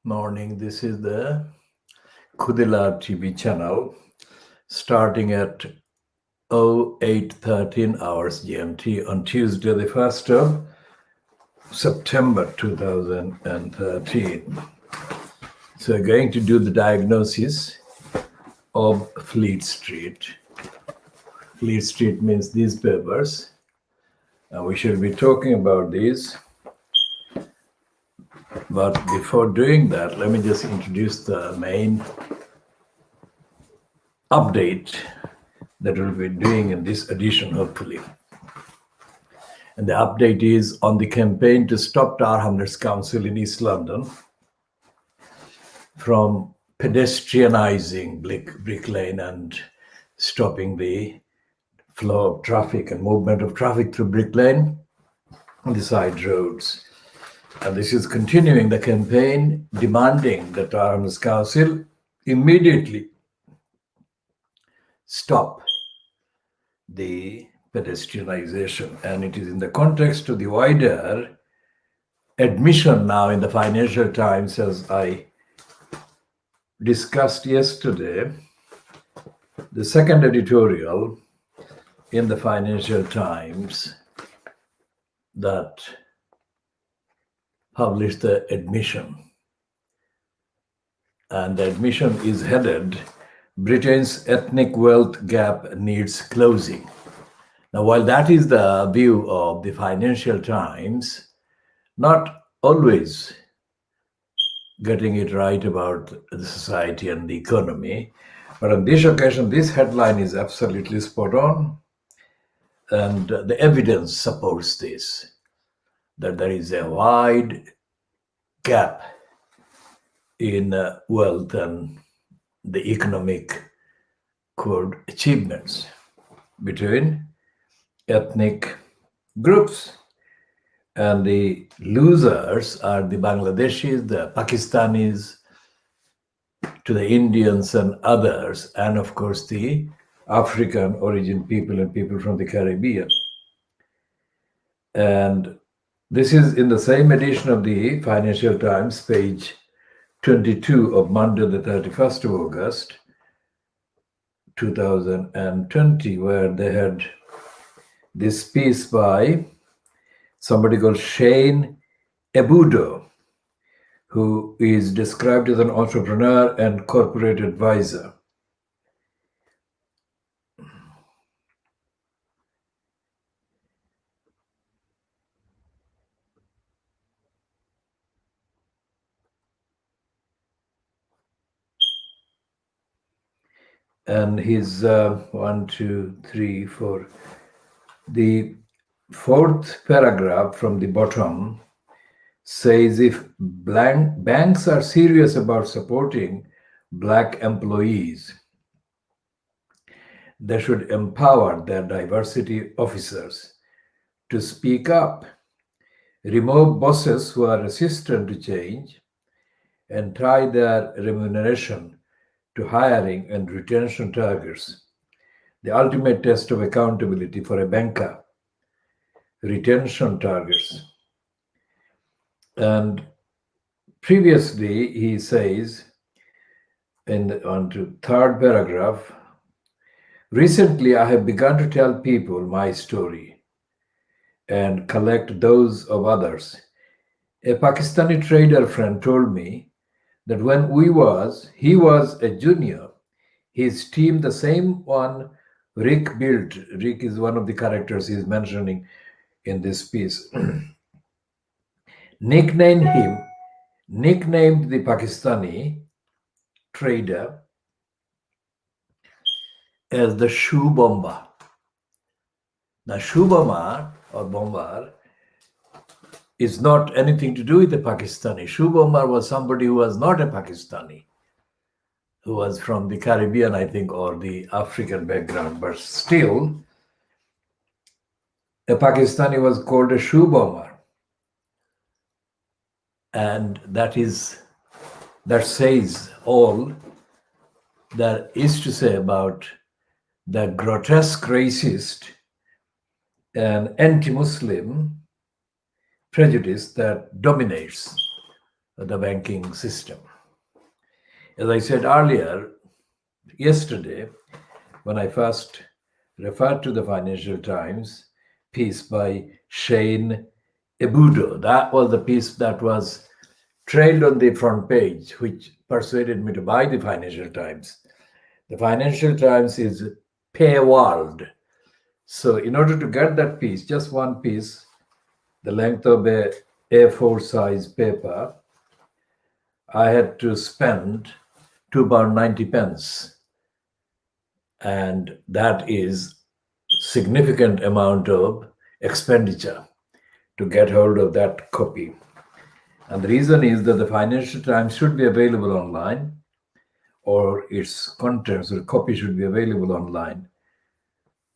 Morning. This is the KhoodeelaarTV Channel, starting at 08:13 hours GMT on Tuesday, the 1st of September 2013. So we're going to do the diagnosis of Fleet Street. Fleet Street means these papers. And we should be talking about these. But before doing that, let me just introduce the main update that we'll be doing in this edition, hopefully. And the update is on the campaign to stop Tower Hamlets Council in East London from pedestrianizing Brick Lane and stopping the flow of traffic and movement of traffic through Brick Lane on the side roads. And this is continuing the campaign demanding that Tower Hamlets Council immediately stop the pedestrianization. And it is in the context of the wider admission now in the Financial Times, as I discussed yesterday, the second editorial in the Financial Times that published the admission. And the admission is headed, Britain's ethnic wealth gap needs closing. Now, while that is the view of the Financial Times, not always getting it right about the society and the economy, but on this occasion, this headline is absolutely spot on, and the evidence supports this, that there is a wide gap in wealth and the economic, quote, achievements between ethnic groups. And the losers are the Bangladeshis, the Pakistanis, to the Indians and others, and of course the African origin people and people from the Caribbean. And this is in the same edition of the Financial Times, page 22 of Monday, the 31st of August, 2020, where they had this piece by somebody called Shane Ebudo, who is described as an entrepreneur and corporate advisor. And his 1, 2, 3, 4. The fourth paragraph from the bottom says, if banks are serious about supporting Black employees, they should empower their diversity officers to speak up, remove bosses who are resistant to change, and tie their remuneration to hiring and retention targets. The ultimate test of accountability for a banker, retention targets. And previously, he says, on to third paragraph, recently I have begun to tell people my story and collect those of others. A Pakistani trader friend told me that when he was a junior, his team, the same one Rick built, Rick is one of the characters he's mentioning in this piece, nicknamed the Pakistani trader as the shoe bomber. Now, shoe bomber or bomber is not anything to do with the Pakistani. Shoe bomber was somebody who was not a Pakistani, who was from the Caribbean, I think, or the African background, but still, a Pakistani was called a shoe bomber. And that says all there is to say about the grotesque racist and anti-Muslim prejudice that dominates the banking system. As I said earlier, yesterday, when I first referred to the Financial Times piece by Shane Ebudo, that was the piece that was trailed on the front page, which persuaded me to buy the Financial Times. The Financial Times is paywalled. So in order to get that piece, just one piece, the length of a A4 size paper, I had to spend £2.90. And that is significant amount of expenditure to get hold of that copy. And the reason is that the Financial Times should be available online, or its contents or copy should be available online,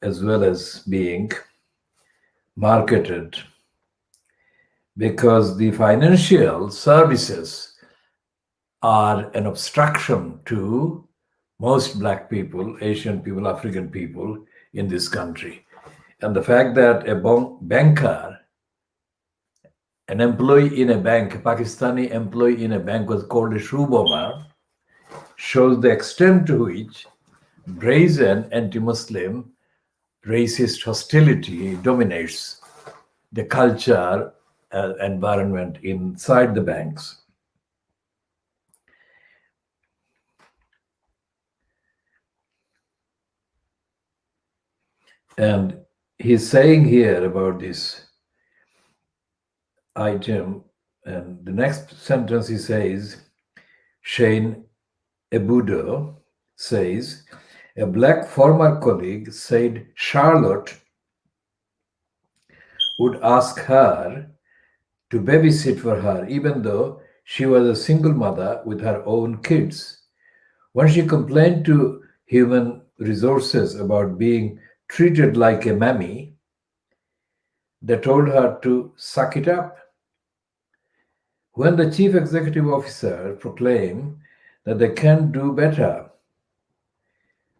as well as being marketed, because the financial services are an obstruction to most Black people, Asian people, African people in this country. And the fact that a banker, an employee in a bank, a Pakistani employee in a bank was called a shoe bomber, shows the extent to which brazen anti-Muslim racist hostility dominates the culture environment inside the banks. And he's saying here about this item, and the next sentence he says, Shane Ebudo says, a Black former colleague said Charlotte would ask her to babysit for her, even though she was a single mother with her own kids. When she complained to human resources about being treated like a mammy, they told her to suck it up. When the chief executive officer proclaimed that they can do better,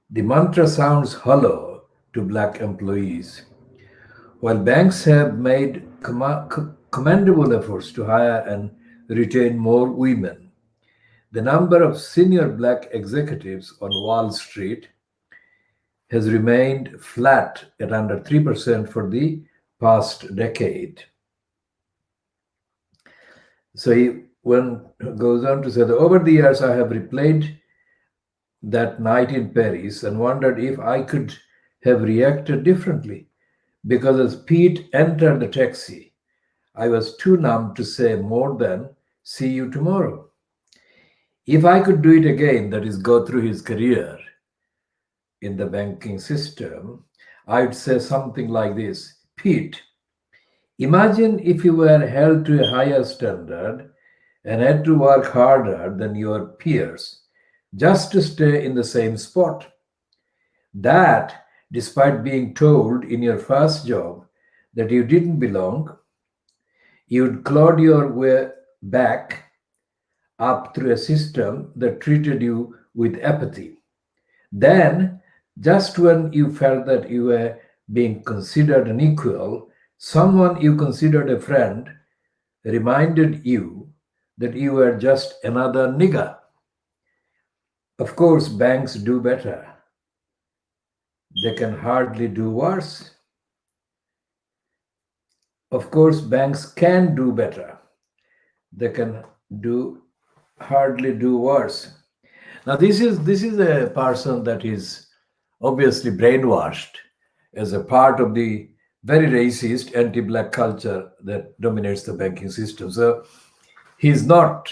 the mantra sounds hollow to Black employees. While banks have made commendable efforts to hire and retain more women, the number of senior Black executives on Wall Street has remained flat at under 3% for the past decade. So he goes on to say that over the years I have replayed that night in Paris and wondered if I could have reacted differently, because as Pete entered the taxi, I was too numb to say more than see you tomorrow. If I could do it again, that is, go through his career in the banking system, I would say something like this: Pete, imagine if you were held to a higher standard and had to work harder than your peers just to stay in the same spot. That, despite being told in your first job that you didn't belong, you'd clawed your way back up through a system that treated you with apathy. Then, just when you felt that you were being considered an equal, someone you considered a friend reminded you that you were just another nigger. Of course, banks do better. They can hardly do worse. Of course, banks can do better. They can hardly do worse. Now, this is a person that is obviously brainwashed as a part of the very racist anti-Black culture that dominates the banking system. So he's not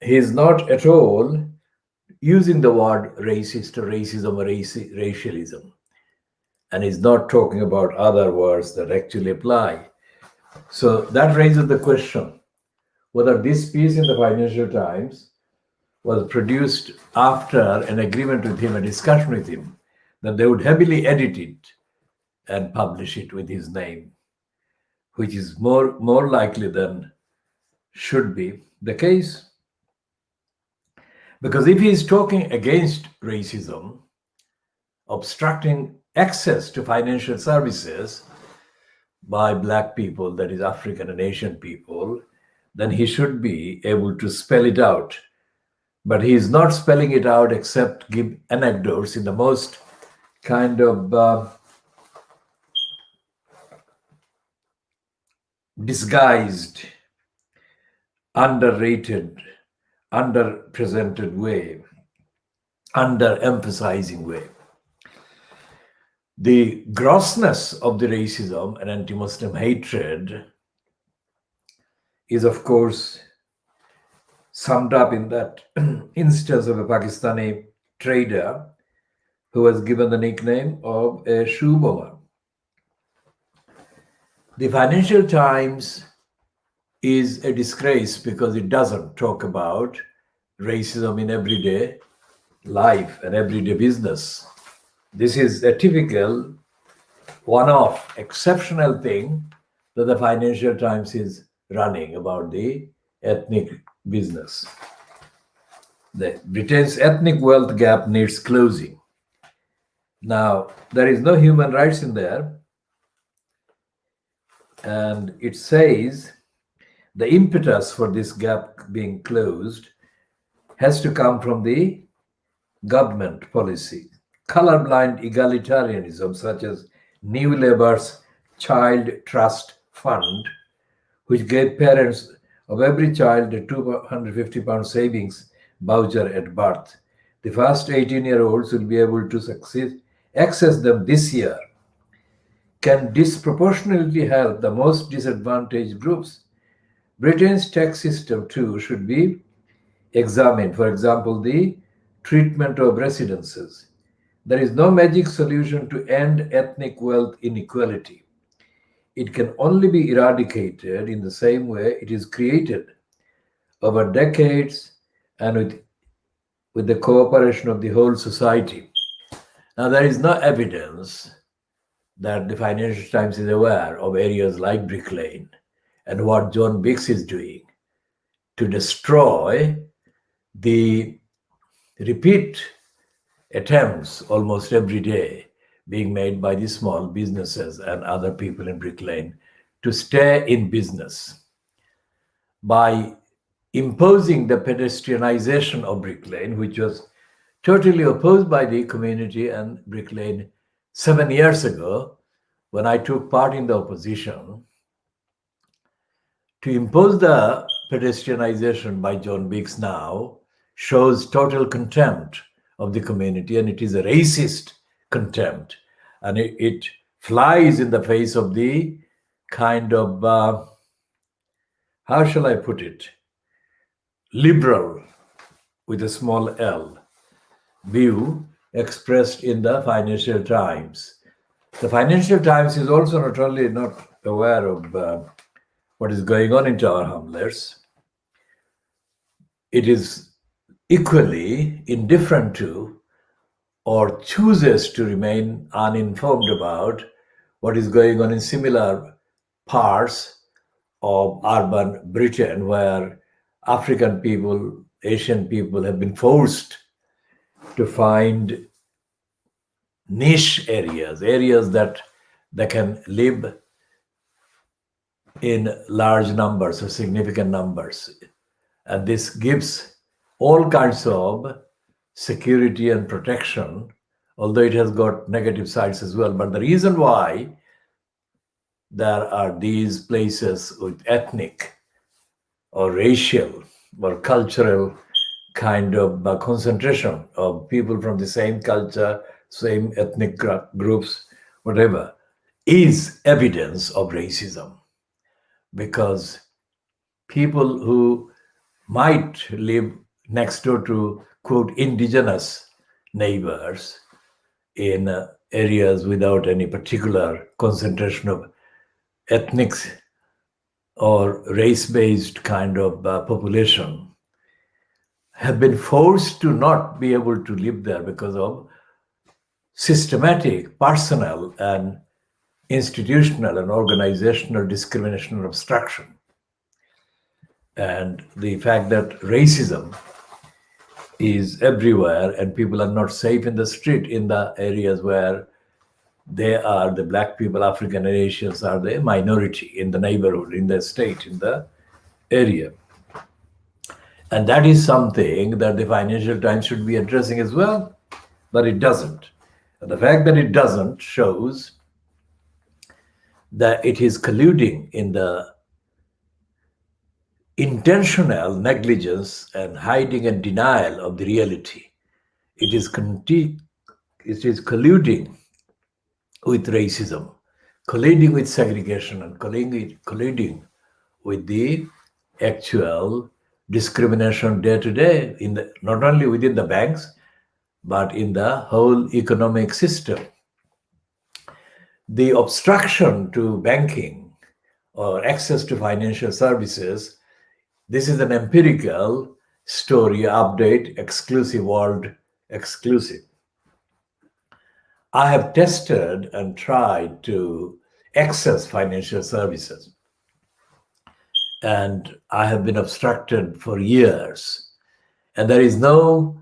at all using the word racist or racism or racialism, and he's not talking about other words that actually apply. So that raises the question whether this piece in the Financial Times was produced after an agreement with him, a discussion with him, that they would heavily edit it and publish it with his name, which is more likely than should be the case. Because if he is talking against racism, obstructing access to financial services by Black people, that is African and Asian people, then he should be able to spell it out. But he is not spelling it out except give anecdotes in the most kind of disguised, underrated, underrepresented way, underemphasizing way. The grossness of the racism and anti-Muslim hatred is, of course, summed up in that instance of a Pakistani trader who was given the nickname of a shoe bomber. The Financial Times is a disgrace because it doesn't talk about racism in everyday life and everyday business. This is a typical one-off, exceptional thing that the Financial Times is running about the ethnic business. The Britain's ethnic wealth gap needs closing. Now, there is no human rights in there. And it says the impetus for this gap being closed has to come from the government policy. Colorblind egalitarianism, such as New Labour's Child Trust Fund, which gave parents of every child a £250 savings voucher at birth. The first 18-year-olds will be able to access them this year, can disproportionately help the most disadvantaged groups. Britain's tax system, too, should be examined. For example, the treatment of residences. There is no magic solution to end ethnic wealth inequality. It can only be eradicated in the same way it is created over decades and with the cooperation of the whole society. Now, there is no evidence that the Financial Times is aware of areas like Brick Lane and what John Biggs is doing to destroy the repeat attempts almost every day being made by the small businesses and other people in Brick Lane to stay in business. By imposing the pedestrianization of Brick Lane, which was totally opposed by the community and Brick Lane 7 years ago, when I took part in the opposition, to impose the pedestrianization by John Biggs now shows total contempt of the community, and it is a racist contempt, and it flies in the face of the kind of, how shall I put it, liberal, with a small L, view expressed in the Financial Times. The Financial Times is also not only not aware of what is going on in Tower Hamlets, it is equally indifferent to or chooses to remain uninformed about what is going on in similar parts of urban Britain where African people, Asian people have been forced to find niche areas that they can live in large numbers or significant numbers. And this gives all kinds of security and protection, although it has got negative sides as well. But the reason why there are these places with ethnic or racial or cultural kind of concentration of people from the same culture, same ethnic groups, whatever, is evidence of racism. Because people who might live next door to, quote, indigenous neighbors in areas without any particular concentration of ethnic or race-based kind of population, have been forced to not be able to live there because of systematic, personal, and institutional and organizational discrimination and obstruction. And the fact that racism is everywhere and people are not safe in the street in the areas where they are, the Black people, African and Asians are the minority in the neighborhood, in the state, in the area. And that is something that the Financial Times should be addressing as well, but it doesn't. And the fact that it doesn't shows that it is colluding in the intentional negligence and hiding and denial of the reality. It is colluding with racism, colluding with segregation, and colluding with the actual discrimination day to day in the not only within the banks but in the whole economic system. The obstruction to banking or access to financial services, this is an empirical story, update, exclusive, world exclusive. I have tested and tried to access financial services, and I have been obstructed for years. And there is no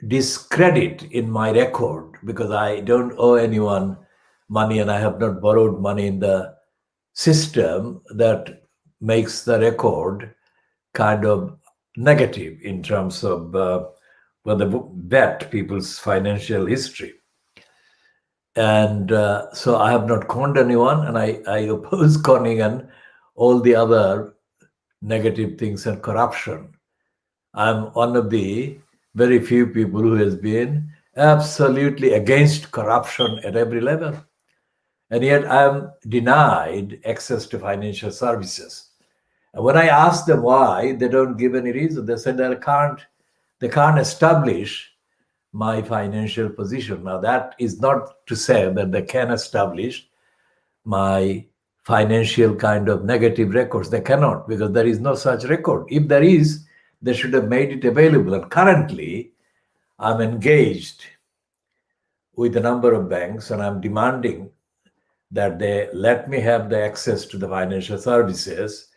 discredit in my record because I don't owe anyone money and I have not borrowed money in the system that makes the record kind of negative in terms of vet people's financial history. And so I have not conned anyone, and I oppose conning and all the other negative things and corruption. I'm one of the very few people who has been absolutely against corruption at every level. And yet I'm denied access to financial services. And when I ask them why, they don't give any reason. They say they can't establish my financial position. Now, that is not to say that they can establish my financial kind of negative records. They cannot, because there is no such record. If there is, they should have made it available. And currently, I'm engaged with a number of banks and I'm demanding that they let me have the access to the financial services,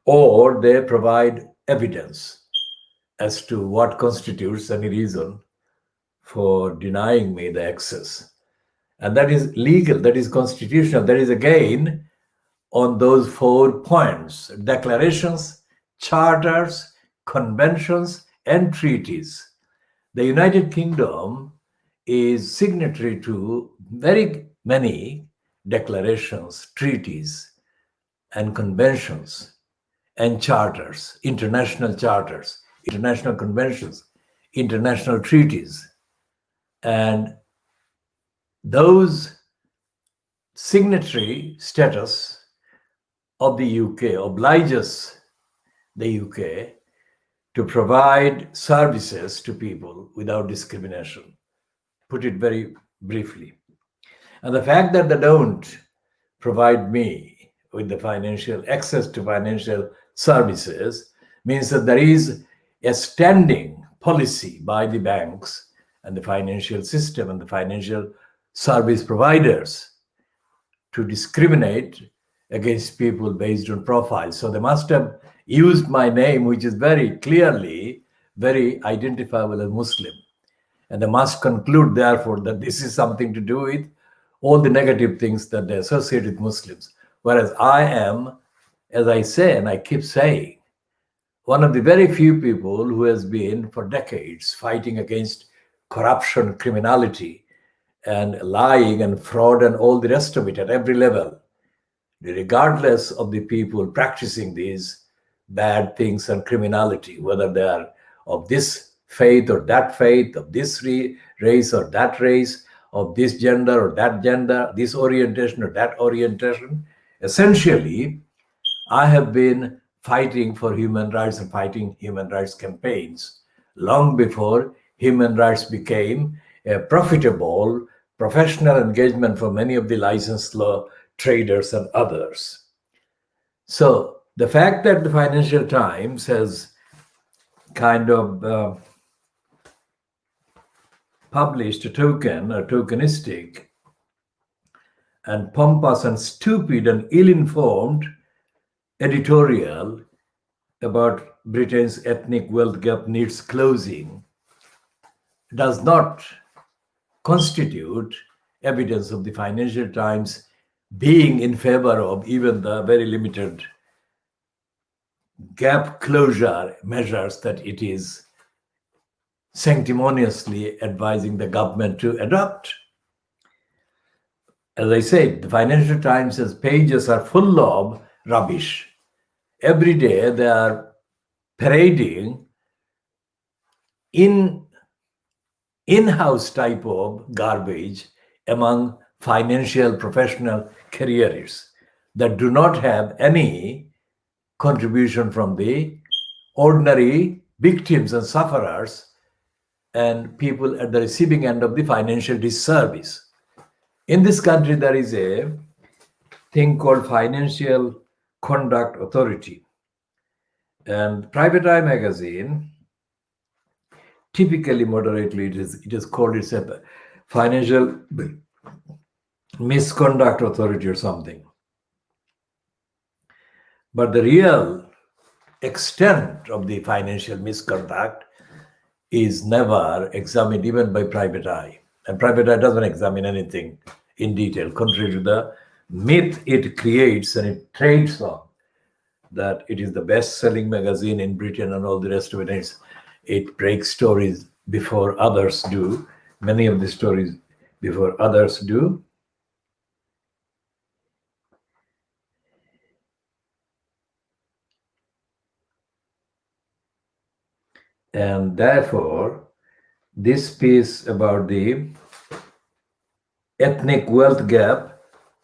or they provide evidence as to what constitutes any reason for denying me the access. And that is legal, that is constitutional. That is again on those 4 points: declarations, charters, conventions, and treaties. The United Kingdom is signatory to very many declarations, treaties, and conventions, and charters, international conventions, international treaties. And those signatory status of the UK obliges the UK to provide services to people without discrimination, put it very briefly. And the fact that they don't provide me with the financial access to financial services means that there is a standing policy by the banks and the financial system and the financial service providers to discriminate against people based on profiles. So they must have used my name, which is very clearly very identifiable as Muslim. And they must conclude, therefore, that this is something to do with all the negative things that they associate with Muslims. Whereas I am, as I say, and I keep saying, one of the very few people who has been for decades fighting against corruption, criminality, and lying and fraud and all the rest of it at every level, regardless of the people practicing these bad things and criminality, whether they are of this faith or that faith, of this race or that race, of this gender or that gender, this orientation or that orientation. Essentially, I have been fighting for human rights and fighting human rights campaigns long before human rights became a profitable professional engagement for many of the licensed law traders and others. So the fact that the Financial Times has kind of published a tokenistic and pompous and stupid and ill-informed editorial about Britain's ethnic wealth gap needs closing does not constitute evidence of the Financial Times being in favor of even the very limited gap closure measures that it is sanctimoniously advising the government to adopt. As I said, the Financial Times' pages are full of rubbish. Every day they are parading in-house type of garbage among financial professional careers that do not have any contribution from the ordinary victims and sufferers and people at the receiving end of the financial disservice. In this country, there is a thing called Financial Conduct Authority. And Private Eye magazine, typically moderately, it is called it's a Financial Misconduct Authority or something. But the real extent of the financial misconduct is never examined even by Private Eye. And Private Eye doesn't examine anything in detail, contrary to the myth it creates and it trades on, that it is the best-selling magazine in Britain and all the rest of it. It breaks stories before others do, many of the stories before others do. And therefore, this piece about the ethnic wealth gap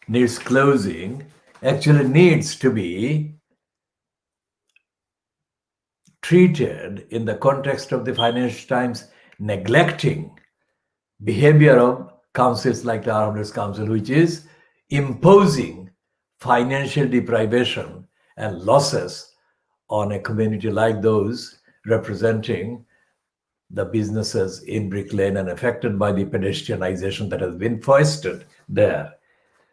needs closing actually needs to be treated in the context of the Financial Times neglecting behavior of councils like the Armed Council, which is imposing financial deprivation and losses on a community like those representing the businesses in Brick Lane and affected by the pedestrianization that has been foisted there.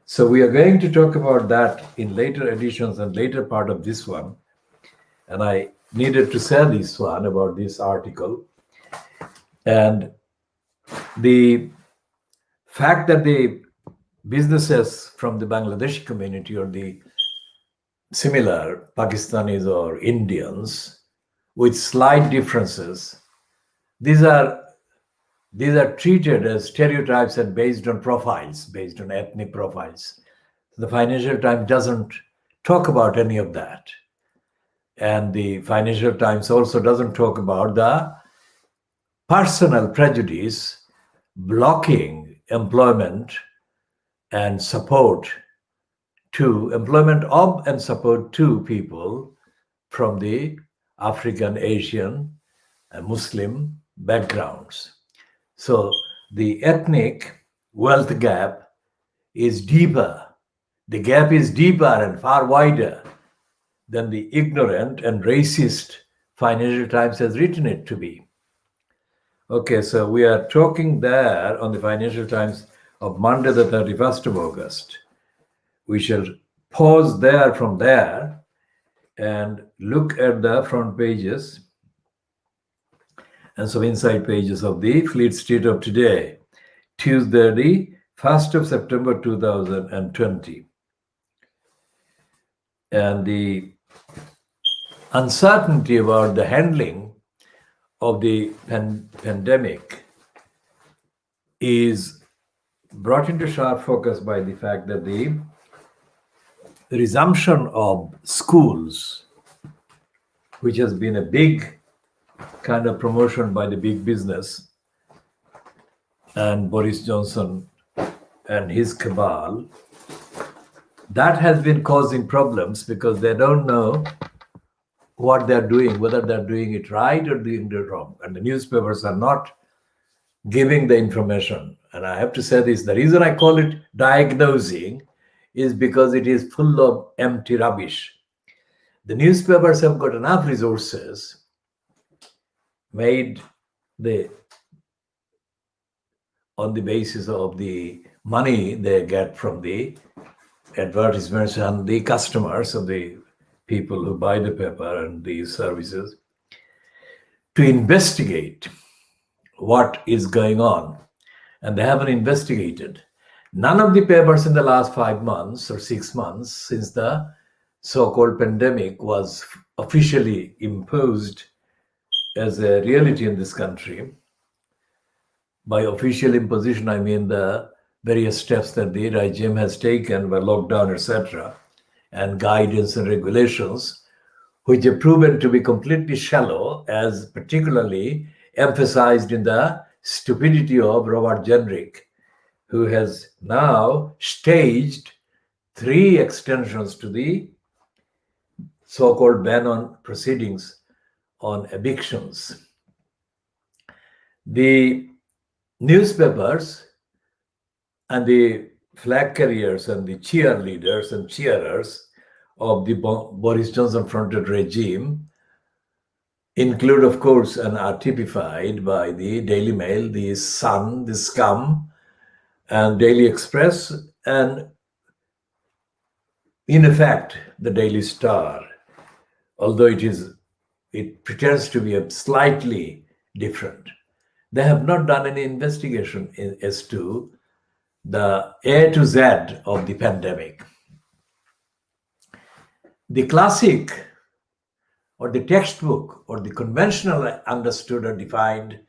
So we are going to talk about that in later editions and later part of this one. And I needed to say this one about this article. And the fact that the businesses from the Bangladeshi community or the similar Pakistanis or Indians with slight differences, these are treated as stereotypes and based on profiles, based on ethnic profiles. The Financial Times doesn't talk about any of that. And the Financial Times also doesn't talk about the personal prejudice blocking employment and support to employment of and support to people from the African, Asian, and Muslim backgrounds. So the ethnic wealth gap is deeper. The gap is deeper and far wider than the ignorant and racist Financial Times has written it to be. Okay, so we are talking there on the Financial Times of Monday, the 31st of August. We shall pause there from there and look at the front pages and some inside pages of the Fleet Street of today, Tuesday, the 1st of September 2020. And the uncertainty about the handling of the pandemic is brought into sharp focus by the fact that the resumption of schools, which has been a big kind of promotion by the big business and Boris Johnson and his cabal, that has been causing problems because they don't know what they're doing, whether they're doing it right or doing it wrong. And the newspapers are not giving the information. And I have to say this, the reason I call it diagnosing is because it is full of empty rubbish. The newspapers have got enough resources made on the basis of the money they get from the advertisements and the customers of the people who buy the paper and these services to investigate what is going on. And they haven't investigated. None of the papers in the last 5 months or 6 months since the so-called pandemic was officially imposed as a reality in this country. By official imposition, I mean the various steps that the regime has taken by lockdown, etc., and guidance and regulations, which have proven to be completely shallow, as particularly emphasized in the stupidity of Robert Jenrick, who has now staged 3 extensions to the so-called ban on proceedings on evictions. The newspapers and the flag carriers and the cheerleaders and cheerers of the Boris Johnson fronted regime include, of course, and are typified by the Daily Mail, the Sun, the Scum, and Daily Express, and in effect, the Daily Star, although it pretends to be a slightly different. They have not done any investigation as to the A to Z of the pandemic. The classic or the textbook or the conventional understood or defined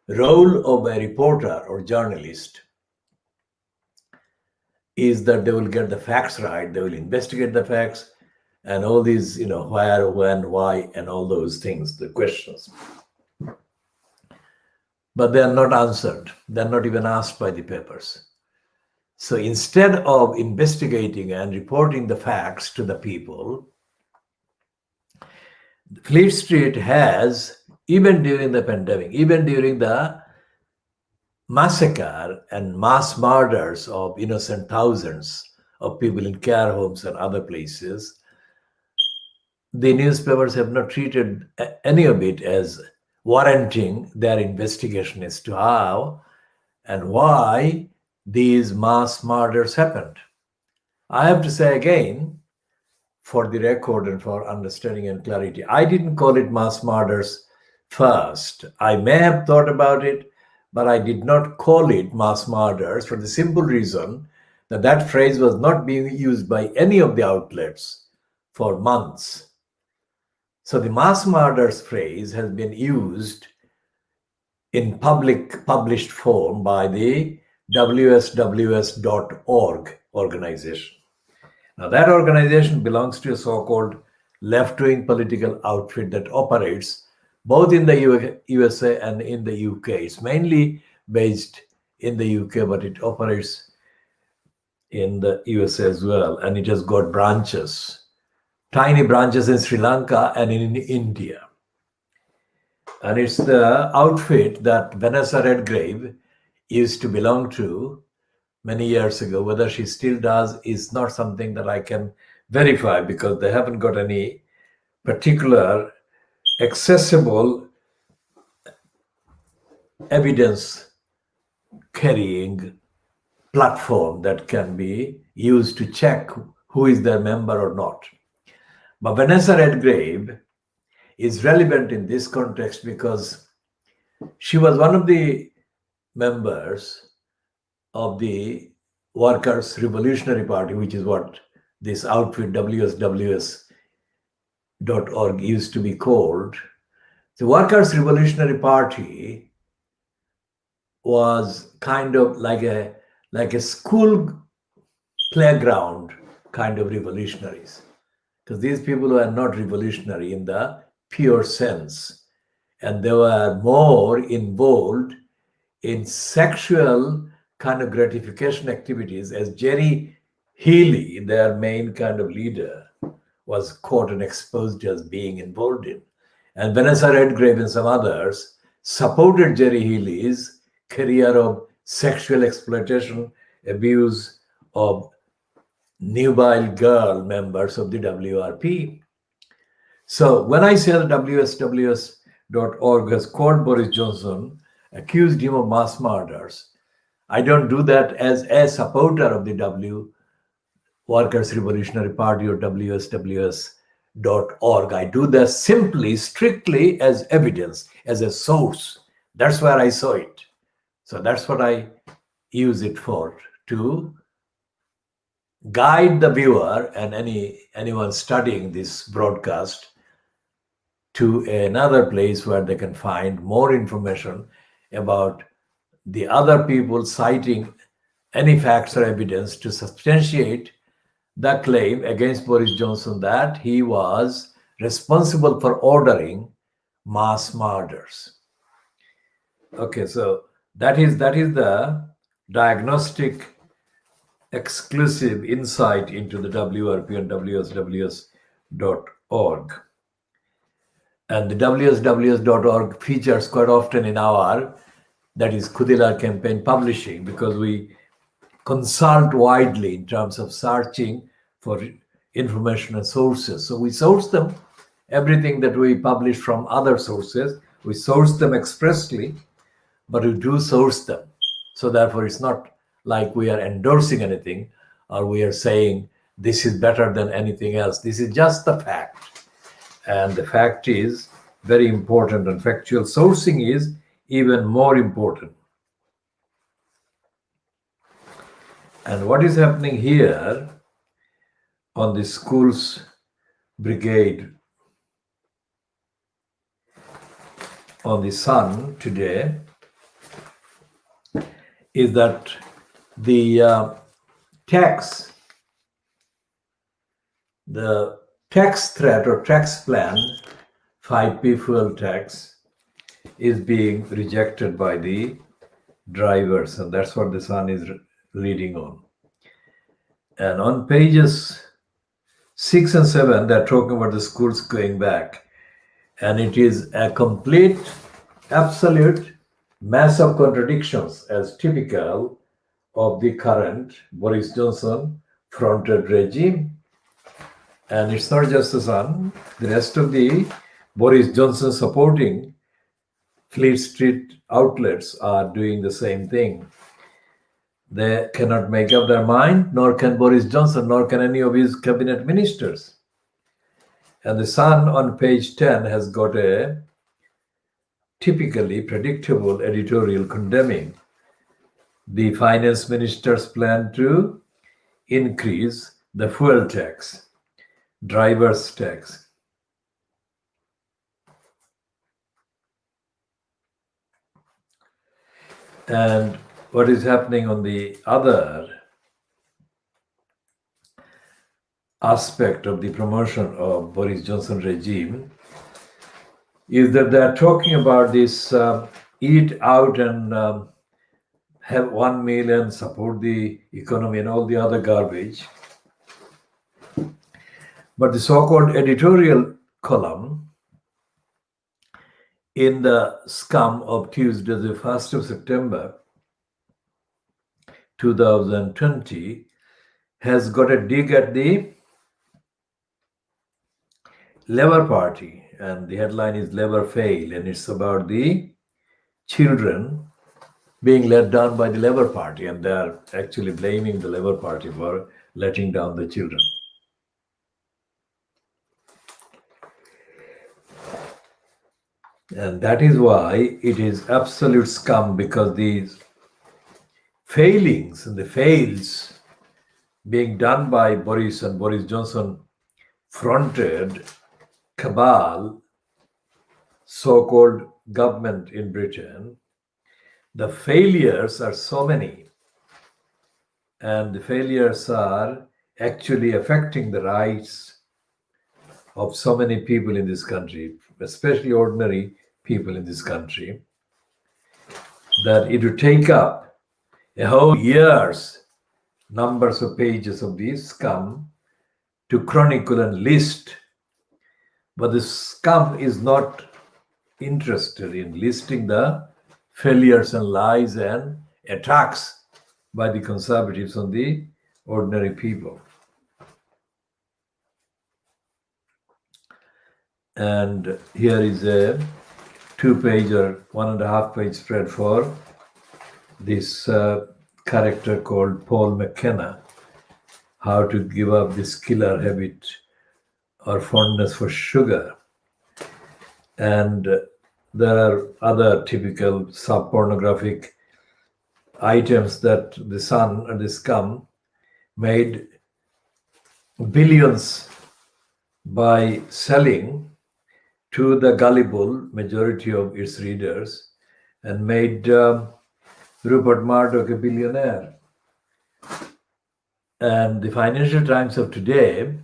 role of a reporter or journalist is that they will get the facts right, they will investigate the facts, and all these, where, when, why, and all those things, the questions. But they are not answered. They are not even asked by the papers. So instead of investigating and reporting the facts to the people, Fleet Street has, even during the pandemic, even during the massacre and mass murders of innocent thousands of people in care homes and other places, the newspapers have not treated any of it as warranting their investigation as to how and why these mass murders happened. I have to say again, for the record and for understanding and clarity, I didn't call it mass murders first. I may have thought about it, but I did not call it mass murders for the simple reason that that phrase was not being used by any of the outlets for months. So the mass murders phrase has been used in public published form by the WSWS.org organization. Now that organization belongs to a so-called left-wing political outfit that operates both in the USA and in the UK. It's mainly based in the UK, but it operates in the USA as well. And it has got branches, tiny branches in Sri Lanka and in India. And it's the outfit that Vanessa Redgrave used to belong to many years ago. Whether she still does is not something that I can verify because they haven't got any particular accessible evidence carrying platform that can be used to check who is their member or not. But Vanessa Redgrave is relevant in this context because she was one of the members of the Workers' Revolutionary Party, which is what this outfit WSWS.org used to be called. The Workers' Revolutionary Party was kind of like a school playground kind of revolutionaries, because these people were not revolutionary in the pure sense, and they were more involved in sexual kind of gratification activities, as Jerry Healy, their main kind of leader, was caught and exposed as being involved in. And Vanessa Redgrave and some others supported Jerry Healy's career of sexual exploitation, abuse of nubile girl members of the WRP. So when I say the WSWS.org has called Boris Johnson, accused him of mass murders, I don't do that as a supporter of the Workers' Revolutionary Party or WSWS.org. I do that simply, strictly as evidence, as a source. That's where I saw it. So that's what I use it for, to guide the viewer and anyone studying this broadcast to another place where they can find more information about the other people citing any facts or evidence to substantiate the claim against Boris Johnson that he was responsible for ordering mass murders. Okay, so that is the diagnostic exclusive insight into the WRP and WSWS.org. And the WSWS.org features quite often in our, that is Khoodeelaar campaign publishing, because we consult widely in terms of searching for information and sources. So we source them, everything that we publish from other sources, we source them expressly, but we do source them. So therefore, it's not like we are endorsing anything or we are saying this is better than anything else. This is just the fact. And the fact is very important, and factual sourcing is even more important. And what is happening here on the schools brigade on the Sun today is that the tax threat or tax plan, 5p fuel tax, is being rejected by the drivers, and that's what the Sun is leading on. And on pages 6 and 7, they're talking about the schools going back, and it is a complete, absolute mass of contradictions as typical of the current Boris Johnson fronted regime. And it's not just the Sun, the rest of the Boris Johnson supporting Fleet Street outlets are doing the same thing. They cannot make up their mind, nor can Boris Johnson, nor can any of his cabinet ministers. And the Sun on page 10 has got a typically predictable editorial condemning the finance minister's plan to increase the fuel tax, driver's tax. And what is happening on the other aspect of the promotion of Boris Johnson regime is that they're talking about this eat out and have 1 million, support the economy and all the other garbage. But the so-called editorial column in the Scum of Tuesday, the 1st of September 2020, has got a dig at the Labour Party, and the headline is Labour Fail, and it's about the children being let down by the Labour Party, and they are actually blaming the Labour Party for letting down the children. And that is why it is absolute scum, because these failings and the fails being done by Boris and Boris Johnson fronted cabal, so-called government in Britain, the failures are so many, and the failures are actually affecting the rights of so many people in this country, especially ordinary people in this country, that it would take up a whole year's numbers of pages of this scum to chronicle and list. But the scum is not interested in listing the failures and lies and attacks by the conservatives on the ordinary people. And here is a 2-page or 1.5-page spread for this character called Paul McKenna, how to give up this killer habit or fondness for sugar. And there are other typical sub-pornographic items that the Sun and the Scum made billions by selling to the gullible majority of its readers and made Rupert Murdoch a billionaire. And the Financial Times of today,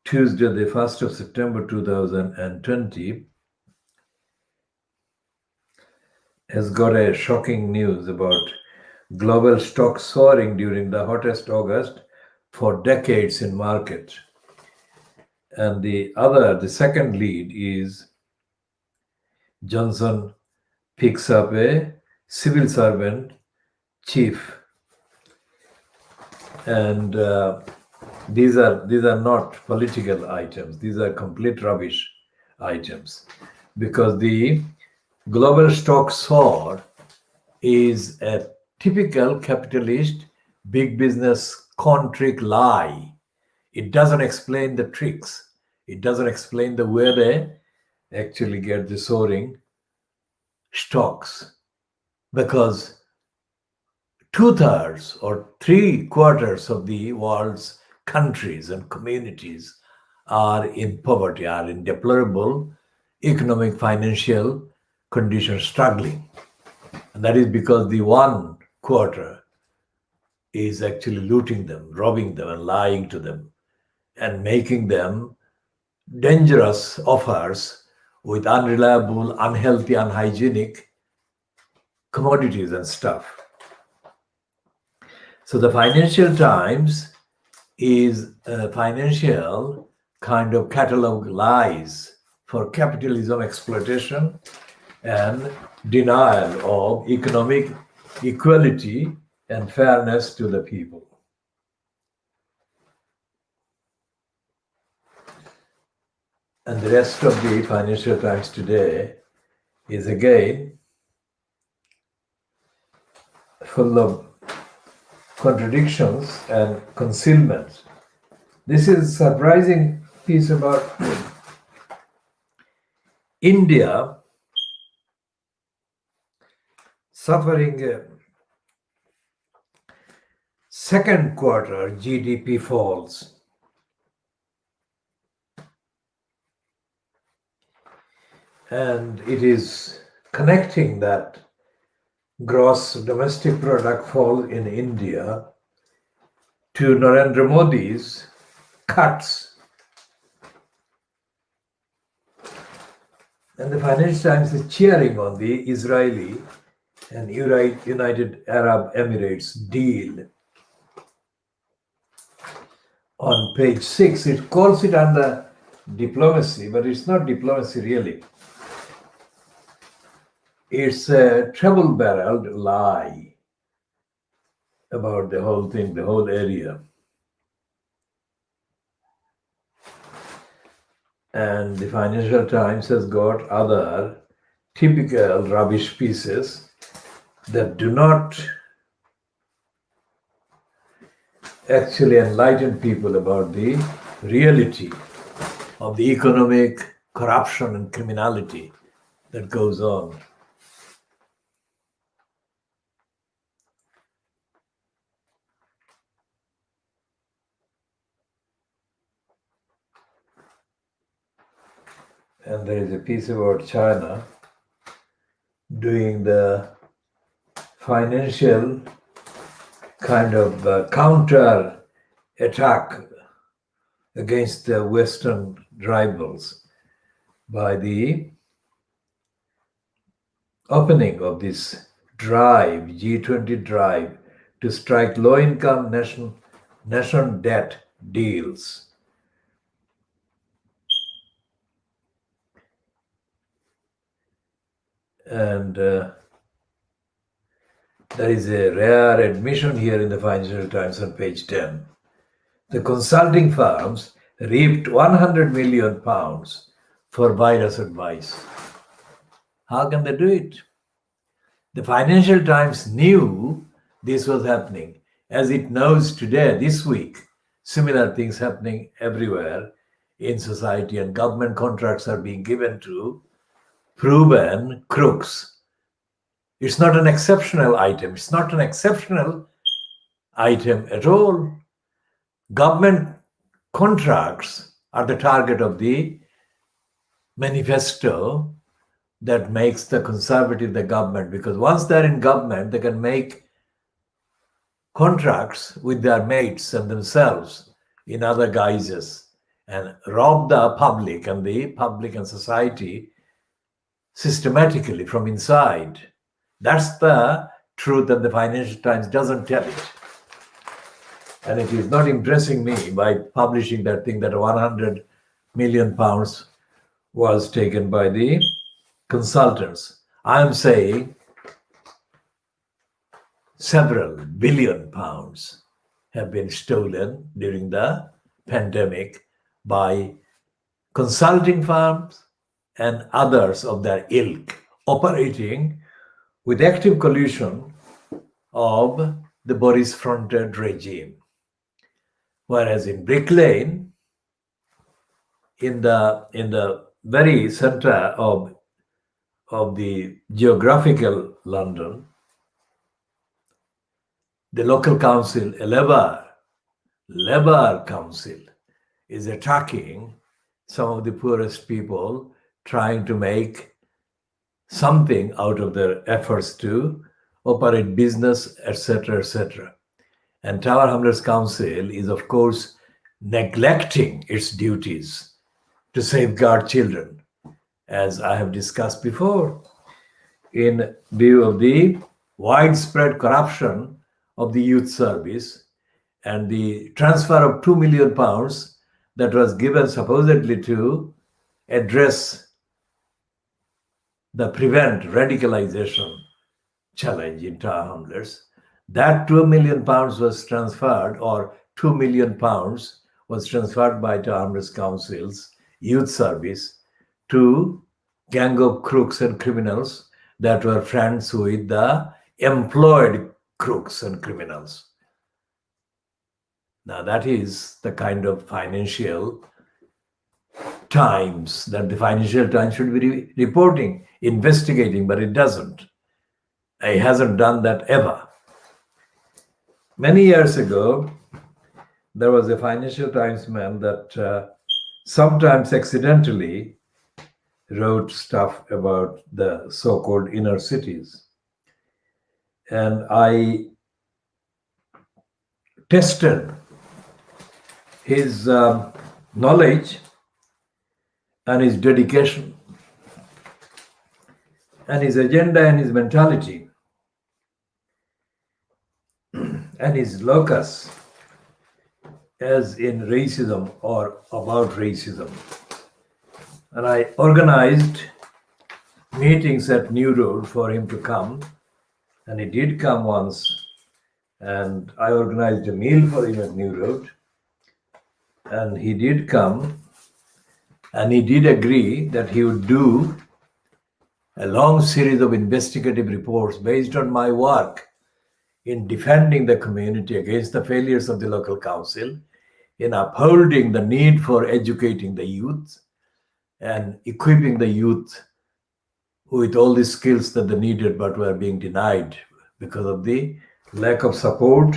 Tuesday, the 1st of September 2020, has got a shocking news about global stocks soaring during the hottest August for decades in market. And the second lead is Johnson picks up a civil servant chief. And these are not political items. These are complete rubbish items, because the global stock soar is a typical capitalist big business con trick lie. It doesn't explain the tricks. It doesn't explain the way they actually get the soaring stocks, because 2/3 or 3/4 of the world's countries and communities are in poverty, are in deplorable economic, financial conditions, struggling. And that is because the 1/4 is actually looting them, robbing them, and lying to them, and making them dangerous offers with unreliable, unhealthy, unhygienic commodities and stuff. So the Financial Times is a financial kind of catalog lies for capitalism exploitation and denial of economic equality and fairness to the people. And the rest of the Financial Times today is again full of contradictions and concealment. This is a surprising piece about India suffering a second quarter GDP falls. And it is connecting that gross domestic product fall in India to Narendra Modi's cuts. And the Financial Times is cheering on the Israeli and United Arab Emirates deal. On page 6, it calls it under diplomacy, but it's not diplomacy really. It's a treble-barreled lie about the whole thing, the whole area. And the Financial Times has got other typical rubbish pieces that do not actually enlighten people about the reality of the economic corruption and criminality that goes on. And there is a piece about China doing the financial kind of counter attack against the Western rivals by the opening of this drive, G20 drive, to strike low-income nation debt deals. And there is a rare admission here in the Financial Times on page 10. The consulting firms reaped £100 million for virus advice. How can they do it? The Financial Times knew this was happening, as it knows today, this week, similar things happening everywhere in society, and government contracts are being given to proven crooks. It's not an exceptional item. It's not an exceptional item at all. Government contracts are the target of the manifesto that makes the conservative the government, because once they're in government, they can make contracts with their mates and themselves in other guises and rob the public and society systematically from inside. That's the truth, and the Financial Times doesn't tell it. And it is not impressing me by publishing that thing that 100 million pounds was taken by the consultants. I am saying several billion pounds have been stolen during the pandemic by consulting firms and others of their ilk, operating with active collusion of the Boris-fronted regime. Whereas in Brick Lane, in the very center of the geographical London, the local council, a Labour council, is attacking some of the poorest people, trying to make something out of their efforts to operate business, etc., etc. And Tower Hamlets Council is, of course, neglecting its duties to safeguard children, as I have discussed before, in view of the widespread corruption of the youth service and the transfer of £2 million that was given supposedly to address the prevent radicalization challenge in Tower Hamlets. That £2 million was transferred, or £2 million was transferred by Tower Hamlets Council's youth service to gang of crooks and criminals that were friends with the employed crooks and criminals. Now that is the kind of Financial Times that the Financial Times should be reporting, investigating, but it doesn't. It hasn't done that ever. Many years ago, there was a Financial Times man that sometimes accidentally wrote stuff about the so-called inner cities. And I tested his knowledge and his dedication and his agenda and his mentality and his locus as in racism or about racism. And I organized meetings at New Road for him to come, and he did come once, and I organized a meal for him at New Road, and he did come, and he did agree that he would do a long series of investigative reports based on my work in defending the community against the failures of the local council, in upholding the need for educating the youth and equipping the youth with all the skills that they needed but were being denied because of the lack of support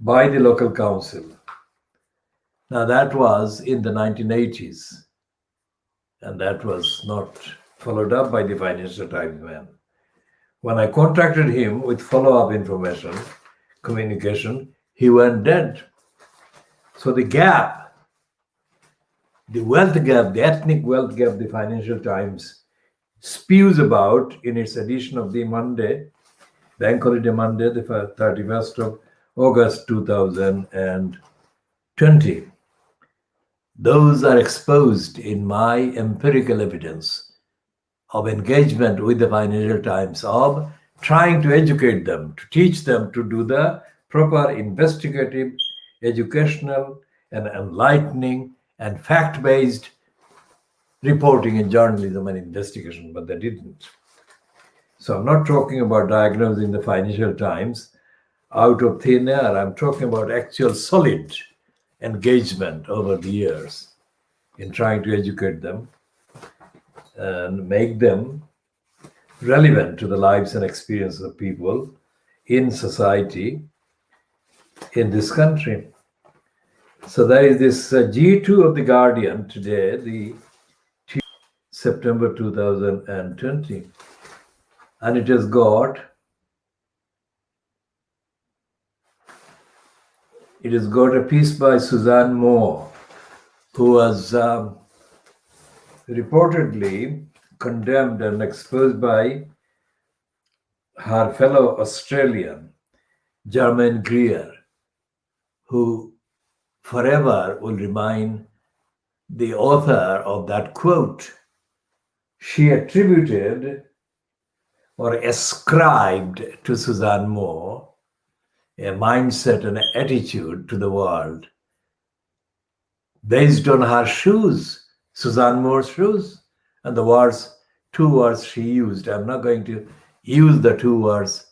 by the local council. Now that was in the 1980s, and that was not followed up by the Financial Times man. When I contacted him with follow-up information, communication, he went dead. So the gap, the wealth gap, the ethnic wealth gap, the Financial Times spews about in its edition of the Monday, Bank Holiday Monday, the 31st of August 2020. Those are exposed in my empirical evidence of engagement with the Financial Times, of trying to educate them, to teach them to do the proper investigative, educational, and enlightening and fact-based reporting in journalism and investigation, but they didn't. So I'm not talking about diagnosing the Financial Times out of thin air. I'm talking about actual solid engagement over the years in trying to educate them and make them relevant to the lives and experiences of people in society in this country. So there is this G2 of the Guardian today, the September 2020, and it has got a piece by Suzanne Moore, who was reportedly condemned and exposed by her fellow Australian, Germaine Greer, who forever will remain the author of that quote. She attributed or ascribed to Suzanne Moore a mindset and attitude to the world based on her shoes, Suzanne Moore's shoes, and the two words she used. I'm not going to use the two words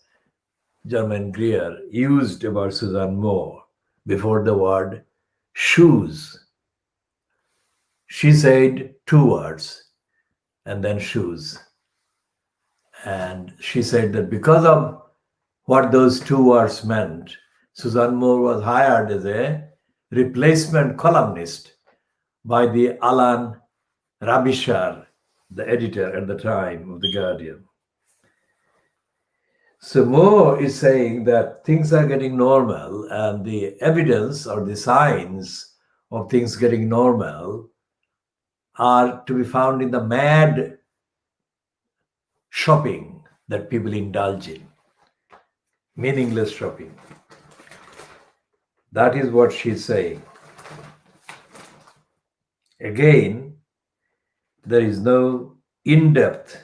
Germaine Greer used about Suzanne Moore before the word shoes. She said two words and then shoes. And she said that because of what those two words meant, Suzanne Moore was hired as a replacement columnist by the Alan Rabishar, the editor at the time of The Guardian. So Moore is saying that things are getting normal, and the evidence or the signs of things getting normal are to be found in the mad shopping that people indulge in, meaningless shopping. That is what she's saying. Again, there is no in-depth,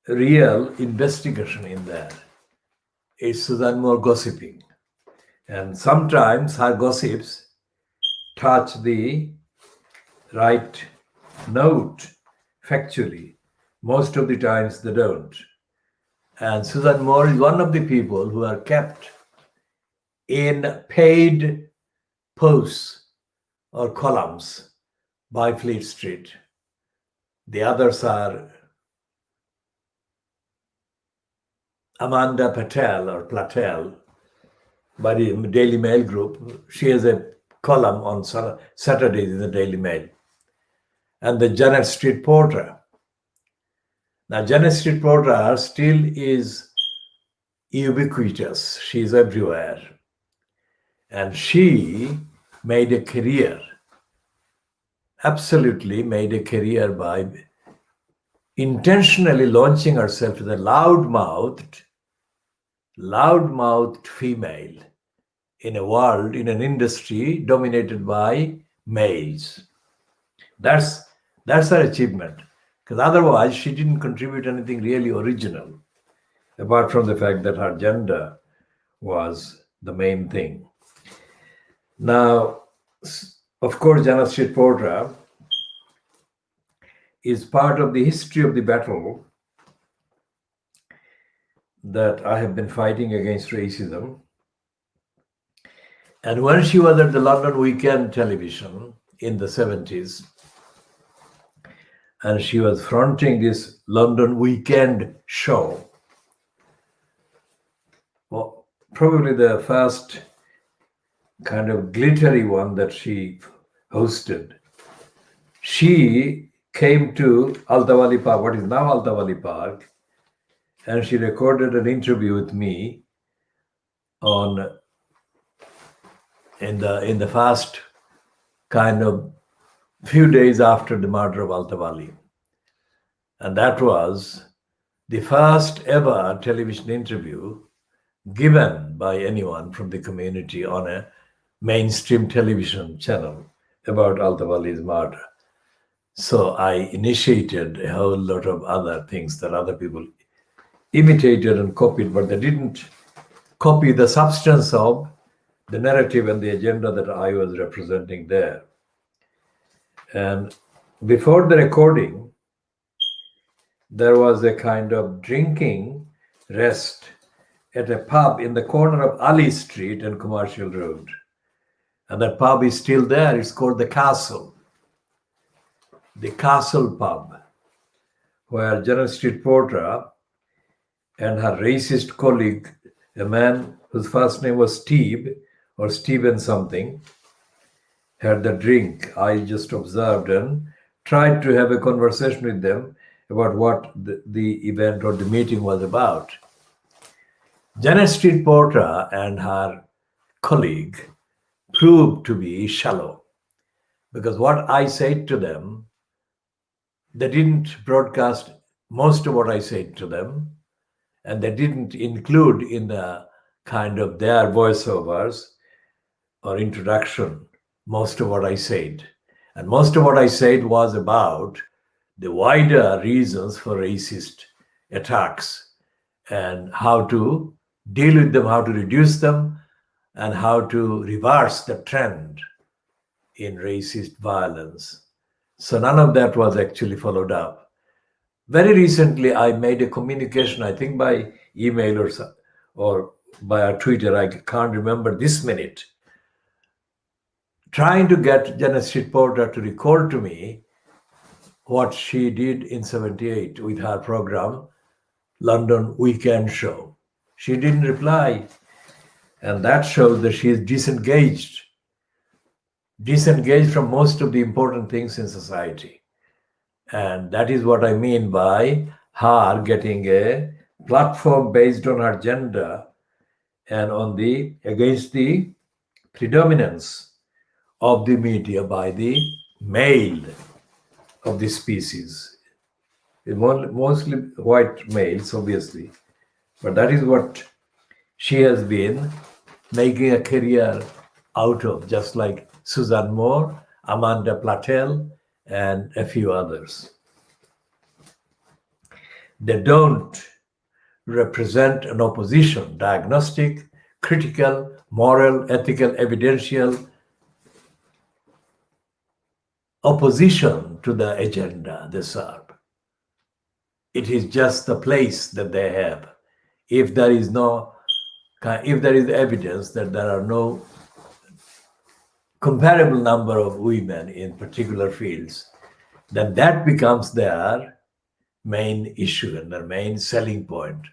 real investigation in there. It's Suzanne Moore gossiping. And sometimes her gossips touch the right note factually. Most of the times they don't. And Suzanne Moore is one of the people who are kept in paid posts or columns by Fleet Street. The others are Amanda Patel or Platel by the Daily Mail group. She has a column on Saturdays in the Daily Mail. And the Janet Street Porter. Now, Janet Street Porter still is ubiquitous. She's everywhere. And she made a career, absolutely made a career by intentionally launching herself as a loud-mouthed female in a world, in an industry dominated by males. That's her achievement. Because otherwise, she didn't contribute anything really original, apart from the fact that her gender was the main thing. Now, of course, Janet Street Porter is part of the history of the battle that I have been fighting against racism. And when she was at the London Weekend television in the 70s, and she was fronting this London Weekend show, well, probably the first kind of glittery one that she hosted. She came to Altawali Park, what is now Altawali Park, and she recorded an interview with me in the first kind of few days after the murder of Altawali. And that was the first ever television interview given by anyone from the community on a mainstream television channel about Altawali's murder. So I initiated a whole lot of other things that other people imitated and copied, but they didn't copy the substance of the narrative and the agenda that I was representing there. And before the recording, there was a kind of drinking rest at a pub in the corner of Ali Street and Commercial Road. And that pub is still there. It's called the Castle Pub, where Janet Street Porter and her racist colleague, a man whose first name was Steve or Stephen something, had the drink, I just observed and tried to have a conversation with them about what the event or the meeting was about. Janet Street Porter and her colleague proved to be shallow because what I said to them, they didn't broadcast most of what I said to them, and they didn't include in the kind of their voiceovers or introduction most of what I said. And most of what I said was about the wider reasons for racist attacks and how to deal with them, how to reduce them, and how to reverse the trend in racist violence. So none of that was actually followed up. Very recently, I made a communication, I think by email or by a Twitter, I can't remember this minute, trying to get Janet Street Porter to recall to me what she did in 78 with her program, London Weekend Show. She didn't reply. And that shows that she is disengaged from most of the important things in society. And that is what I mean by her getting a platform based on her gender and against the predominance of the media by the male of the species. Mostly white males, obviously. But that is what she has been making a career out of, just like Susan Moore, Amanda Platel, and a few others. They don't represent an opposition, diagnostic, critical, moral, ethical, evidential opposition to the agenda they serve. It is just the place that they have. If there is evidence that there are no comparable number of women in particular fields, then that becomes their main issue and their main selling point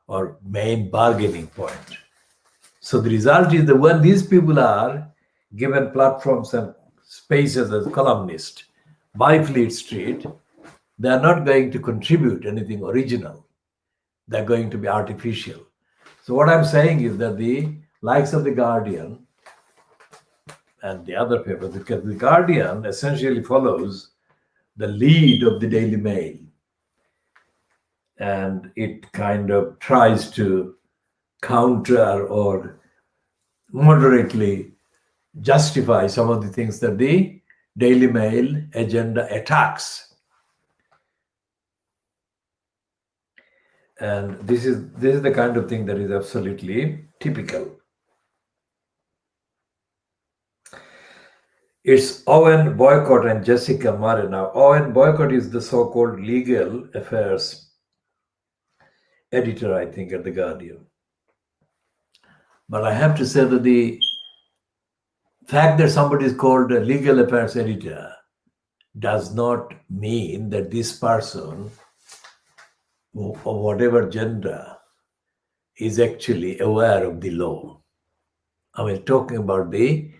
or main bargaining point. So the result is that when these people are given platforms and spaces as columnists by Fleet Street, they are not going to contribute anything original. They're going to be artificial. So what I'm saying is that the likes of The Guardian and the other papers, because The Guardian essentially follows the lead of the Daily Mail. And it kind of tries to counter or moderately justify some of the things that the Daily Mail agenda attacks. And this is the kind of thing that is absolutely typical. It's Owen Boycott and Jessica Murray. Now, Owen Boycott is the so-called legal affairs editor, I think, at The Guardian. But I have to say that the fact that somebody is called a legal affairs editor does not mean that this person, of whatever gender, is actually aware of the law. I mean, talking about the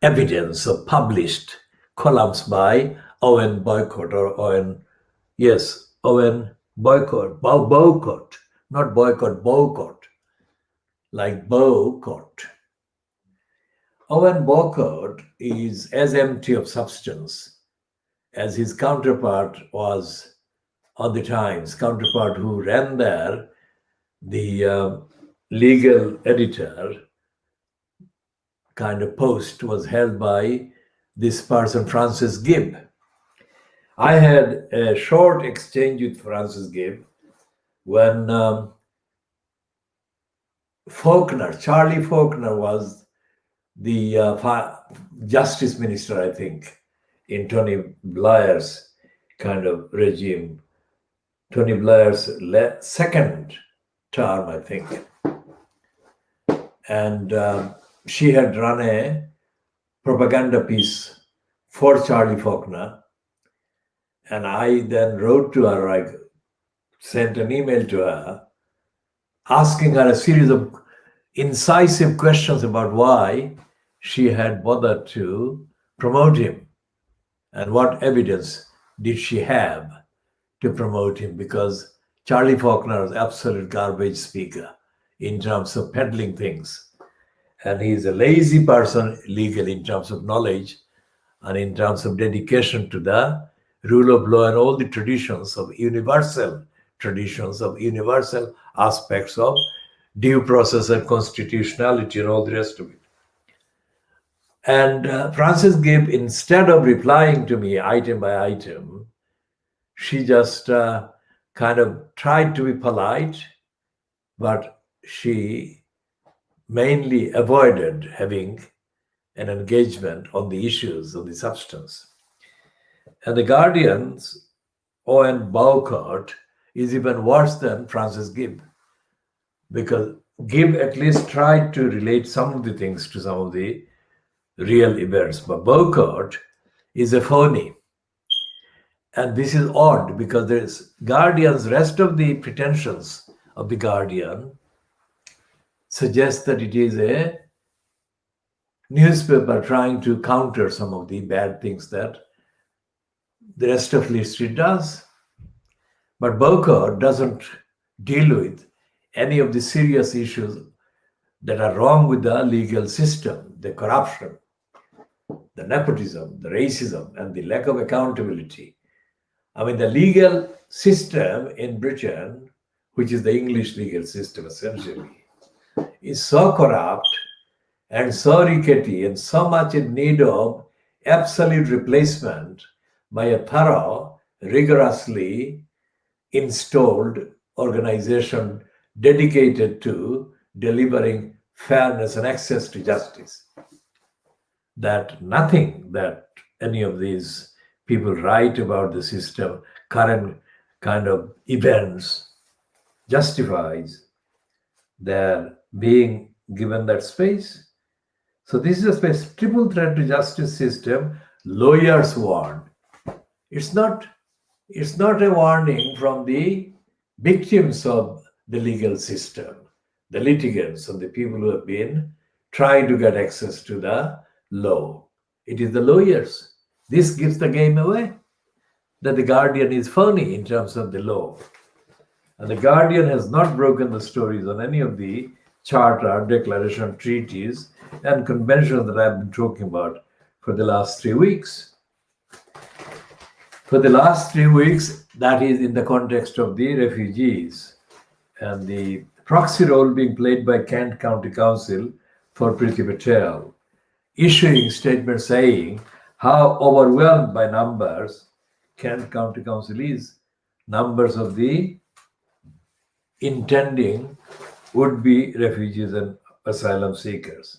evidence of published columns by Owen Boycott or Owen Boycott, Boycott, not boycott, boycott, like boycott. Owen Boycott is as empty of substance as his counterpart was on the Times, counterpart who ran there, the legal editor kind of post was held by this person, Francis Gibb. I had a short exchange with Francis Gibb when Charlie Faulkner was the justice minister, I think, in Tony Blair's kind of regime. Tony Blair's second term, I think. And she had run a propaganda piece for Charlie Faulkner. And I then wrote to her, I sent an email to her, asking her a series of incisive questions about why she had bothered to promote him, and what evidence did she have to promote him? Because Charlie Faulkner is absolute garbage speaker in terms of peddling things, and he's a lazy person legally in terms of knowledge and in terms of dedication to the rule of law and all the traditions of universal aspects of due process and constitutionality and all the rest of it. And Frances Gibb, instead of replying to me item by item, she just kind of tried to be polite, but she mainly avoided having an engagement on the issues of the substance. And the Guardian's Owen Bowcourt is even worse than Frances Gibb, because Gibb at least tried to relate some of the things to some of the real events, but Bowcourt is a phony. And this is odd because there's Guardian's rest of the pretensions of the Guardian suggest that it is a newspaper trying to counter some of the bad things that the rest of Fleet Street does. But Bowcourt doesn't deal with any of the serious issues that are wrong with the legal system, the corruption, the nepotism, the racism, and the lack of accountability. I mean, the legal system in Britain, which is the English legal system essentially, is so corrupt and so rickety and so much in need of absolute replacement by a thorough, rigorously installed organization dedicated to delivering fairness and access to justice, that nothing that any of these people write about the system, current kind of events, justifies their being given that space. So this is a space, triple threat to justice system, lawyers warn. It's not a warning from the victims of the legal system, the litigants and the people who have been trying to get access to the law. It is the lawyers. This gives the game away, that the Guardian is phony in terms of the law. And the Guardian has not broken the stories on any of the charter, declaration, treaties, and conventions that I've been talking about for the last 3 weeks. For the last 3 weeks, that is in the context of the refugees and the proxy role being played by Kent County Council for Priti Patel, issuing statements saying how overwhelmed by numbers Kent County Council is, numbers of the intending would-be refugees and asylum seekers.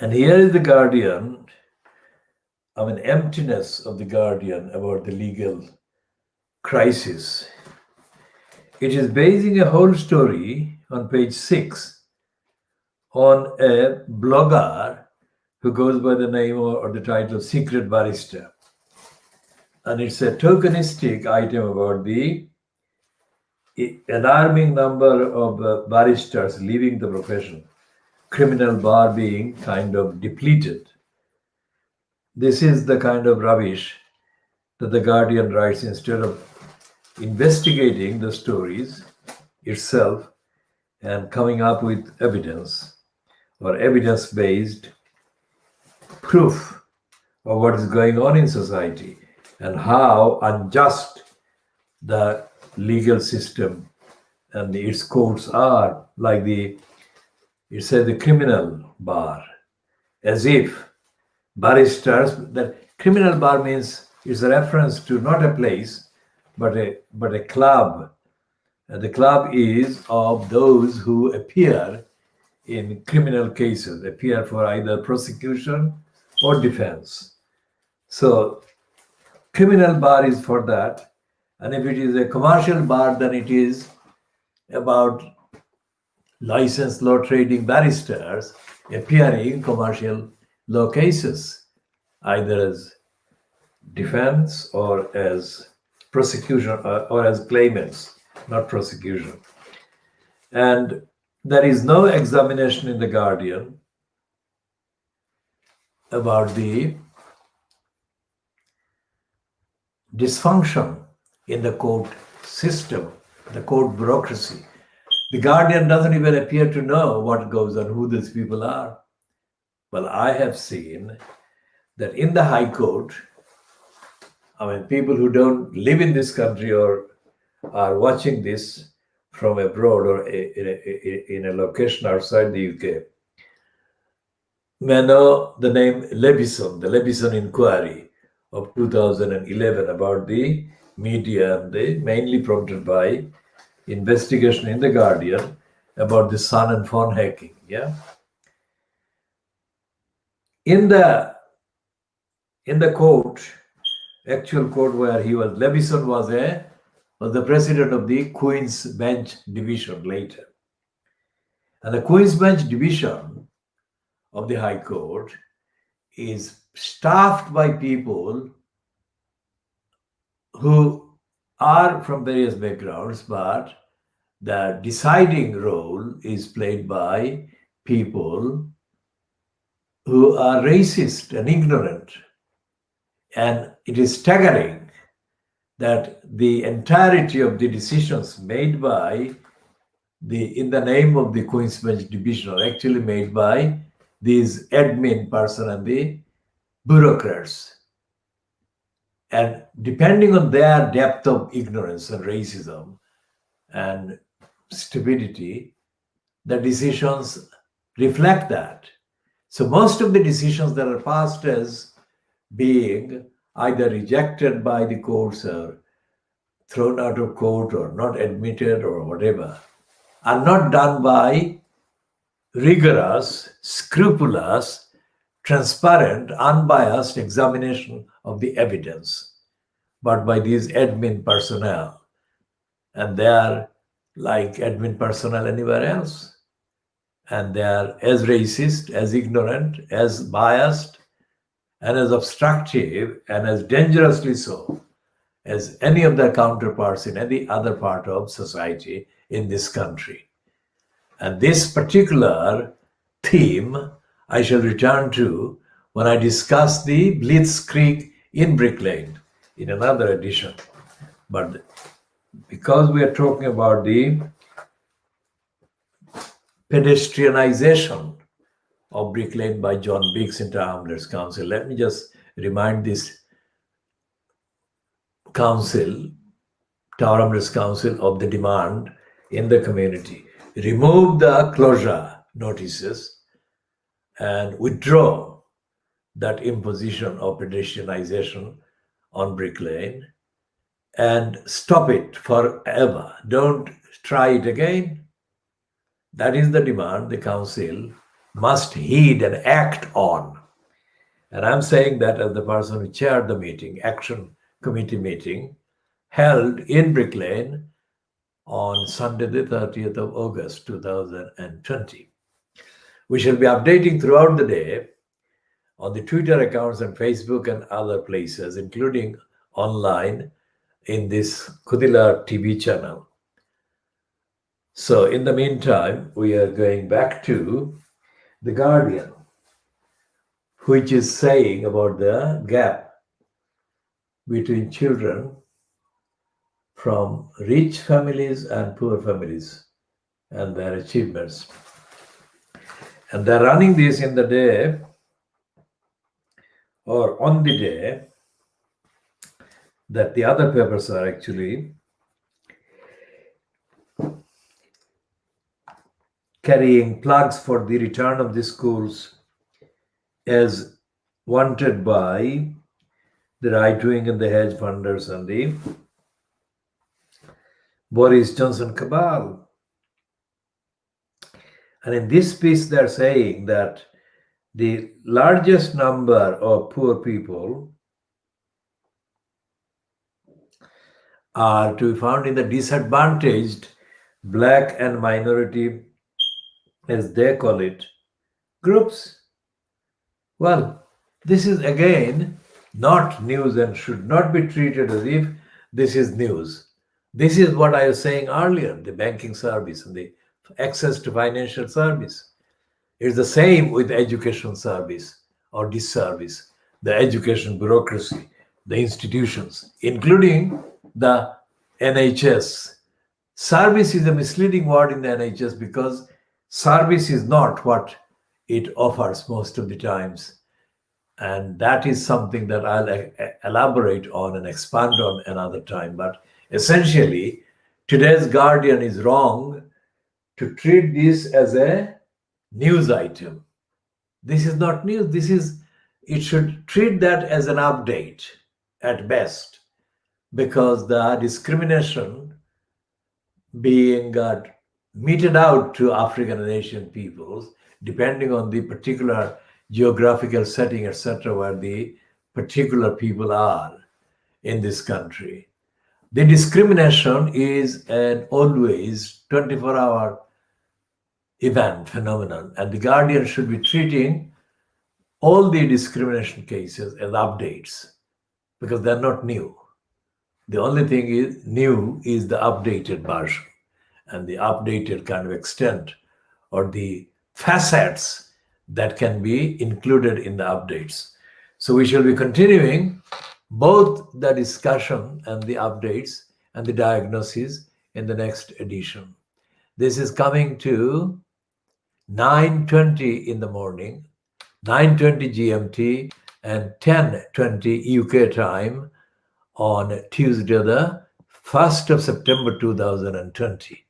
And here is the Guardian, emptiness of the Guardian about the legal crisis. It is basing a whole story on page 6 on a blogger who goes by the name or the title of Secret Barrister. And it's a tokenistic item about the alarming number of barristers leaving the profession, criminal bar being kind of depleted. This is the kind of rubbish that the Guardian writes instead of investigating the stories itself and coming up with evidence or evidence-based proof of what is going on in society and how unjust the legal system and its courts are, like it said the criminal bar, as if barristers, that criminal bar means it's a reference to not a place, but a club. And the club is of those who appear in criminal cases, appear for either prosecution or defense. So criminal bar is for that. And if it is a commercial bar, then it is about licensed law trading barristers appearing in commercial law cases, either as defense or as prosecution or as claimants, not prosecution. And there is no examination in the Guardian about the dysfunction in the court system, the court bureaucracy. The Guardian doesn't even appear to know what goes on, who these people are. Well, I have seen that in the High Court, people who don't live in this country or are watching this from abroad or in a location outside the UK, may know the name Levison, the Levison inquiry of 2011 about the media, and they mainly prompted by investigation in the Guardian about the son and phone hacking. Yeah. In the court, actual court where he was, Levison was the president of the Queen's Bench Division later. And the Queen's Bench Division of the High Court is staffed by people who are from various backgrounds, but the deciding role is played by people who are racist and ignorant. And it is staggering that the entirety of the decisions made by in the name of the Queen's Bench Division are actually made by these admin person and the bureaucrats. And depending on their depth of ignorance and racism and stupidity, the decisions reflect that. So most of the decisions that are passed as being either rejected by the courts or thrown out of court or not admitted or whatever are not done by rigorous, scrupulous, transparent, unbiased examination of the evidence, but by these admin personnel. And they are like admin personnel anywhere else. And they are as racist, as ignorant, as biased, and as obstructive, and as dangerously so as any of their counterparts in any other part of society in this country. And this particular theme I shall return to when I discuss the Blitzkrieg in Brick Lane in another edition. But because we are talking about the pedestrianization of Brick Lane by John Biggs in Tower Hamlets Council, let me just remind this council, Tower Hamlets Council, of the demand in the community. Remove the closure notices and withdraw that imposition of pedestrianization on Brick Lane and stop it forever. Don't try it again. That is the demand the council must heed and act on. And I'm saying that as the person who chaired the meeting, Action Committee meeting, held in Brick Lane on Sunday, the 30th of August, 2020. We shall be updating throughout the day on the Twitter accounts and Facebook and other places, including online in this KhoodeelaarTV channel. So in the meantime, we are going back to The Guardian, which is saying about the gap between children from rich families and poor families and their achievements. And they're running this in the day or on the day that the other papers are actually carrying plugs for the return of the schools as wanted by the right wing and the hedge funders and the Boris Johnson cabal. And in this piece, they're saying that the largest number of poor people are to be found in the disadvantaged black and minority, as they call it, groups. Well, this is again not news and should not be treated as if this is news. This is what I was saying earlier, the banking service and the access to financial service. It's the same with education service or disservice, the education bureaucracy, the institutions, including the NHS. Service is a misleading word in the NHS because service is not what it offers most of the times. And that is something that I'll elaborate on and expand on another time. But essentially, today's Guardian is wrong to treat this as a news item. This is not news. It should treat that as an update at best, because the discrimination being meted out to African and Asian peoples, depending on the particular geographical setting, etc., where the particular people are in this country. The discrimination is an always 24-hour event, phenomenon, and the Guardian should be treating all the discrimination cases as updates because they're not new. The only thing is new is the updated version and the updated kind of extent or the facets that can be included in the updates. So we shall be continuing both the discussion and the updates and the diagnosis in the next edition. This is coming to 9:20 in the morning, 9:20 GMT and 10:20 UK time on Tuesday, the 1st of September 2020.